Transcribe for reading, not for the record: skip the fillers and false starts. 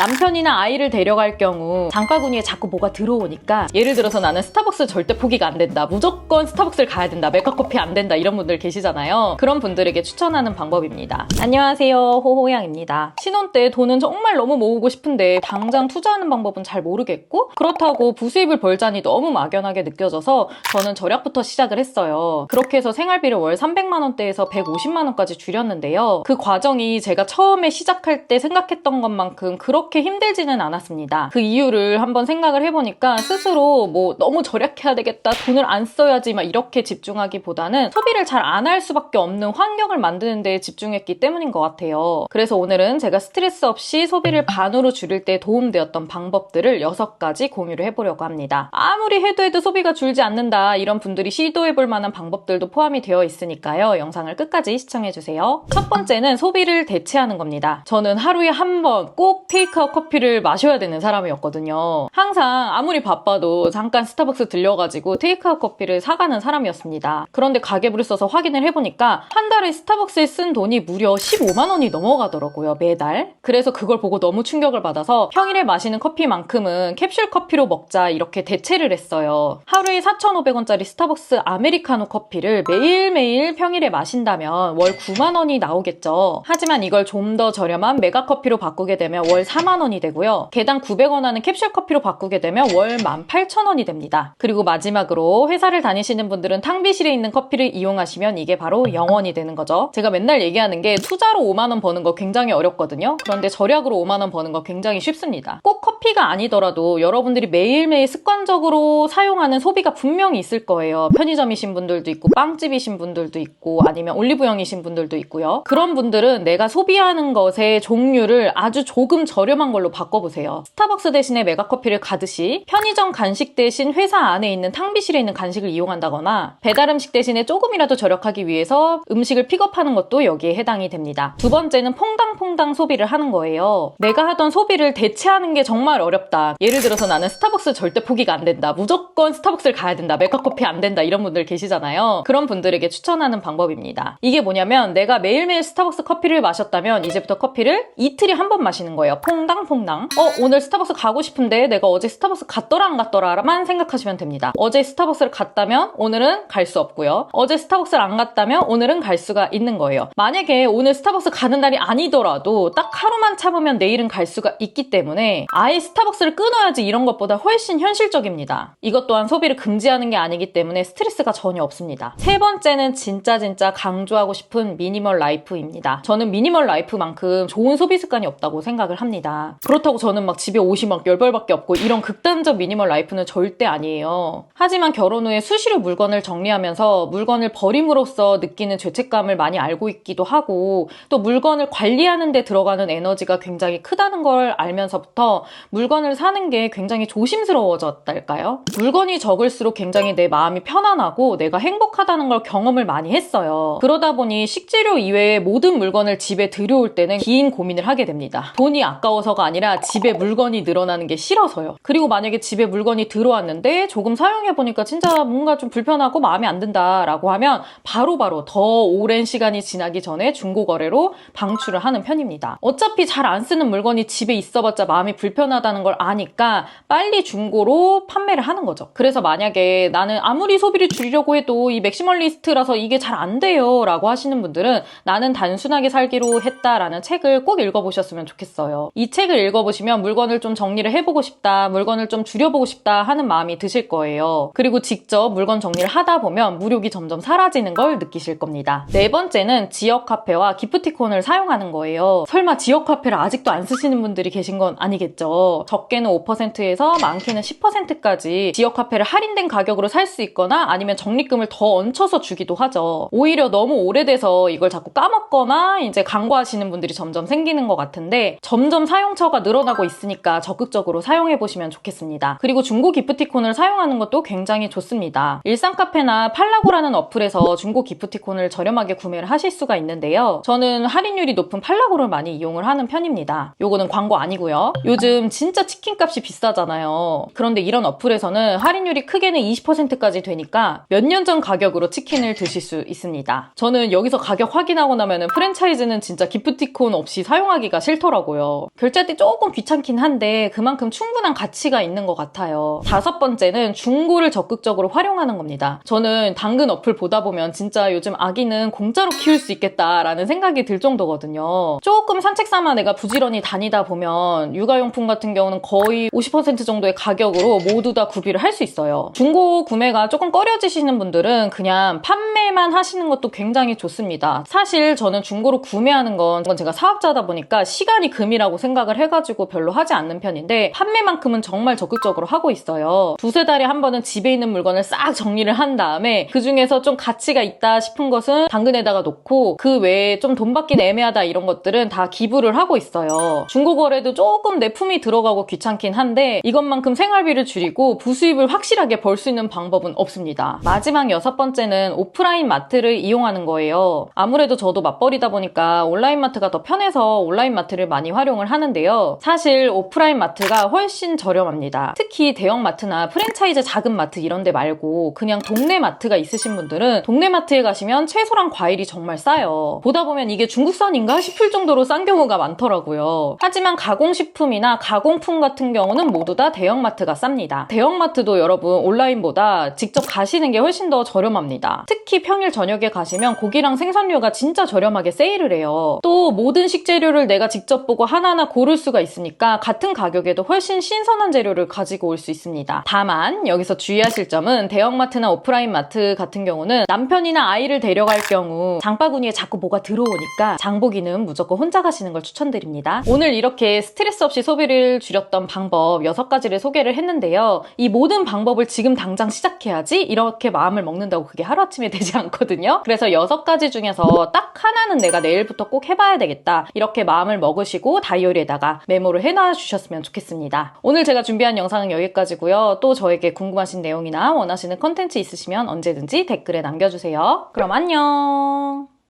남편이나 아이를 데려갈 경우 장바구니에 자꾸 뭐가 들어오니까 예를 들어서 나는 스타벅스 절대 포기가 안 된다. 무조건 스타벅스를 가야 된다. 메가커피 안 된다. 이런 분들 계시잖아요. 그런 분들에게 추천하는 방법입니다. 안녕하세요. 호호양입니다. 신혼 때 돈은 정말 너무 모으고 싶은데 당장 투자하는 방법은 잘 모르겠고 그렇다고 부수입을 벌자니 너무 막연하게 느껴져서 저는 절약부터 시작을 했어요. 그렇게 해서 생활비를 월 300만 원대에서 150만 원까지 줄였는데요. 그 과정이 제가 처음에 시작할 때 생각했던 것만큼 그렇게 힘들지는 않았습니다. 그 이유를 한번 생각을 해보니까 스스로 뭐 너무 절약해야 되겠다, 돈을 안 써야지 막 이렇게 집중하기보다는 소비를 잘 안 할 수밖에 없는 환경을 만드는 데 집중했기 때문인 것 같아요. 그래서 오늘은 제가 스트레스 없이 소비를 반으로 줄일 때 도움되었던 방법들을 6가지 공유를 해보려고 합니다. 아무리 해도 소비가 줄지 않는다 이런 분들이 시도해볼 만한 방법들도 포함이 되어 있으니까요. 영상을 끝까지 시청해주세요. 첫 번째는 소비를 대체하는 겁니다. 저는 하루에 한 번 꼭 테이크아웃 커피를 마셔야 되는 사람이었거든요. 항상 아무리 바빠도 잠깐 스타벅스 들려가지고 테이크아웃 커피를 사가는 사람이었습니다. 그런데 가계부를 써서 확인을 해보니까 한 달에 스타벅스에 쓴 돈이 무려 15만 원이 넘어가더라고요, 매달. 그래서 그걸 보고 너무 충격을 받아서 평일에 마시는 커피만큼은 캡슐 커피로 먹자 이렇게 대체를 했어요. 하루에 4,500원짜리 스타벅스 아메리카노 커피를 매일매일 평일에 마신다면 월 9만 원이 나오겠죠. 하지만 이걸 좀 더 저렴한 메가커피로 바꾸게 되면 월 4만 원이 되고요. 개당 900원 하는 캡슐 커피로 바꾸게 되면 월 18,000원이 됩니다. 그리고 마지막으로 회사를 다니시는 분들은 탕비실에 있는 커피를 이용하시면 이게 바로 0원이 되는 거죠. 제가 맨날 얘기하는 게 투자로 5만 원 버는 거 굉장히 어렵거든요. 그런데 절약으로 5만 원 버는 거 굉장히 쉽습니다. 꼭 커피가 아니더라도 여러분들이 매일매일 습관적으로 사용하는 소비가 분명히 있을 거예요. 편의점이신 분들도 있고 빵집이신 분들도 있고 아니면 올리브영이신 분들도 있고요. 그런 분들은 내가 소비하는 것의 종류를 아주 조금 저렴한 걸로 바꿔보세요. 스타벅스 대신에 메가커피를 가듯이 편의점 간식 대신 회사 안에 있는 탕비실에 있는 간식을 이용한다거나 배달음식 대신에 조금이라도 절약하기 위해서 음식을 픽업하는 것도 여기에 해당이 됩니다. 두 번째는 퐁당퐁당 소비를 하는 거예요. 내가 하던 소비를 대체하는 게 정말 어렵다. 예를 들어서 나는 스타벅스 절대 포기가 안 된다. 무조건 스타벅스를 가야 된다. 메가커피 안 된다. 이런 분들 계시잖아요. 그런 분들에게 추천하는 방법입니다. 이게 뭐냐면 내가 매일매일 스타벅스 커피를 마셨다면 이제부터 커피를 이틀에 한 번 마시는 거예요. 퐁당퐁당. 오늘 스타벅스 가고 싶은데 내가 어제 스타벅스 갔더라 안 갔더라만 생각하시면 됩니다. 어제 스타벅스를 갔다면 오늘은 갈 수 없고요. 어제 스타벅스를 안 갔다면 오늘은 갈 수가 있는 거예요. 만약에 오늘 스타벅스 가는 날이 아니더라도 딱 하루만 참으면 내일은 갈 수가 있기 때문에 아예 스타벅스를 끊어야지 이런 것보다 훨씬 현실적입니다. 이것 또한 소비를 금지하는 게 아니기 때문에 스트레스가 전혀 없습니다. 세 번째는 진짜 강조하고 싶은 미니멀 라이프입니다. 저는 미니멀 라이프만큼 좋은 소비 습관이 없다고 생각을 합니다. 그렇다고 저는 막 집에 옷이 막 10벌밖에 없고 이런 극단적 미니멀 라이프는 절대 아니에요. 하지만 결혼 후에 수시로 물건을 정리하면서 물건을 버림으로써 느끼는 죄책감을 많이 알고 있기도 하고 또 물건을 관리하는 데 들어가는 에너지가 굉장히 크다는 걸 알면서부터 물건을 사는 게 굉장히 조심스러워졌달까요? 물건이 적을수록 굉장히 내 마음이 편안하고 내가 행복하다는 걸 경험을 많이 했어요. 그러다 보니 식재료 이외의 모든 물건을 집에 들여올 때는 긴 고민을 하게 됩니다. 돈이 아까워서가 아니라 집에 물건이 늘어나는 게 싫어서요. 그리고 만약에 집에 물건이 들어왔는데 조금 사용해보니까 진짜 뭔가 좀 불편하고 마음에 안 든다라고 하면 바로바로 더 오랜 시간이 지나기 전에 중고거래로 방출을 하는 편입니다. 어차피 잘 안 쓰는 물건이 집에 있어봤자 마음이 불편하다는 걸 아니까 빨리 중고로 판매를 하는 거죠. 그래서 만약에 나는 아무리 소비를 줄이려고 해도 이 맥시멀리스트라서 이게 잘 안 돼요 라고 하시는 분들은 나는 단순하게 살기로 했다라는 책을 꼭 읽어보셨으면 좋겠어요. 이 책을 읽어보시면 물건을 좀 정리를 해보고 싶다, 물건을 좀 줄여보고 싶다 하는 마음이 드실 거예요. 그리고 직접 물건 정리를 하다 보면 무력이 점점 사라지는 걸 느끼실 겁니다. 네 번째는 지역 카페와 기프티콘을 사용하는 거예요. 설마 지역 카페를 아직도 안 쓰시는 분들이 계신 건 아니겠죠. 적게는 5%에서 많게는 10%까지 지역 카페를 할인된 가격으로 살 수 있거나 아니면 적립금을 더 얹혀서 주기도 하죠. 오히려 너무 오래돼서 이걸 자꾸 까먹거나 이제 간과하시는 분들이 점점 생기는 것 같은데 점점 사용처가 늘어나고 있으니까 적극적으로 사용해보시면 좋겠습니다. 그리고 중고 기프티콘을 사용하는 것도 굉장히 좋습니다. 일상카페나 팔라고라는 어플에서 중고 기프티콘을 저렴하게 구매를 하실 수가 있는데요. 저는 할인율이 높은 팔라고를 많이 이용을 하는 편입니다. 요거는 광고 아니고요. 요즘 진짜 치킨값이 비싸잖아요. 그런데 이런 어플에서는 할인율이 크게는 20%까지 되니까 몇 년 전 가격으로 치킨을 드실 수 있습니다. 저는 여기서 가격 확인하고 나면은 프랜차이즈는 진짜 기프티콘 없이 사용하기가 싫더라고요. 결제할 때 조금 귀찮긴 한데 그만큼 충분한 가치가 있는 것 같아요. 5번째는 중고를 적극적으로 활용하는 겁니다. 저는 당근 어플 보다 보면 진짜 요즘 아기는 공짜로 키울 수 있겠다라는 생각이 들 정도거든요. 조금 산책 삼아 내가 부지런히 다니다 보면 육아용품 같은 경우는 거의 50% 정도의 가격으로 모두 다 구비를 할 수 있어요. 중고 구매가 조금 꺼려지시는 분들은 그냥 판매만 하시는 것도 굉장히 좋습니다. 사실 저는 중고로 구매하는 건 제가 사업자다 보니까 시간이 금이라고 생각을 해가지고 별로 하지 않는 편인데 판매만큼은 정말 적극적으로 하고 있어요. 두세 달에 한 번은 집에 있는 물건을 싹 정리를 한 다음에 그 중에서 좀 가치가 있다 싶은 것은 당근에다가 놓고 그 외에 좀 돈 받긴 애매하다 이런 것들은 다 기부를 하고 있어요. 중고 거래도 조금 내품이 들어가고 귀찮긴 한데 이것만큼 생활비를 줄이고 부수입을 확실하게 벌 수 있는 방법은 없습니다. 마지막 6번째는 오프라인 마트를 이용하는 거예요. 아무래도 저도 맞벌이다 보니까 온라인 마트가 더 편해서 온라인 마트를 많이 활용을 하는데요. 사실 오프라인 마트가 훨씬 저렴합니다. 특히 대형 마트나 프랜차이즈 작은 마트 이런 데 말고 그냥 동네 마트가 있으신 분들은 동네 마트에 가시면 채소랑 과일이 정말 싸요. 보다 보면 이게 중국산인가 싶을 정도로 싼 경우가 많더라고요. 하지만 가공식품이나 가공품 같은 경우는 모두 다 대형마트가 쌉니다. 대형마트도 여러분 온라인보다 직접 가시는 게 훨씬 더 저렴합니다. 특히 평일 저녁에 가시면 고기랑 생선류가 진짜 저렴하게 세일을 해요. 또 모든 식재료를 내가 직접 보고 하나하나 고를 수가 있으니까 같은 가격에도 훨씬 신선한 재료를 가지고 올 수 있습니다. 다만 여기서 주의하실 점은 대형마트나 오프라인 마트 같은 경우는 남편이나 아이를 데려갈 경우 장바구니에 자꾸 뭐가 들어오니까 장보기는 무조건 혼자 가시는 걸 추천드립니다. 오늘 이렇게 스트레스 없이 소비를 줄였던 방법 6가지를 소개를 했는데요. 이 모든 방법을 지금 당장 시작해야지 이렇게 마음을 먹는다고 그게 하루아침에 되지 않거든요. 그래서 6가지 중에서 딱 하나는 내가 내일부터 꼭 해봐야 되겠다 이렇게 마음을 먹으시고 다이어리에다가 메모를 해놔 주셨으면 좋겠습니다. 오늘 제가 준비한 영상은 여기까지고요. 또 저에게 궁금하신 내용이나 원하시는 컨텐츠 있으시면 언제든지 댓글에 남겨주세요. 그럼 안녕.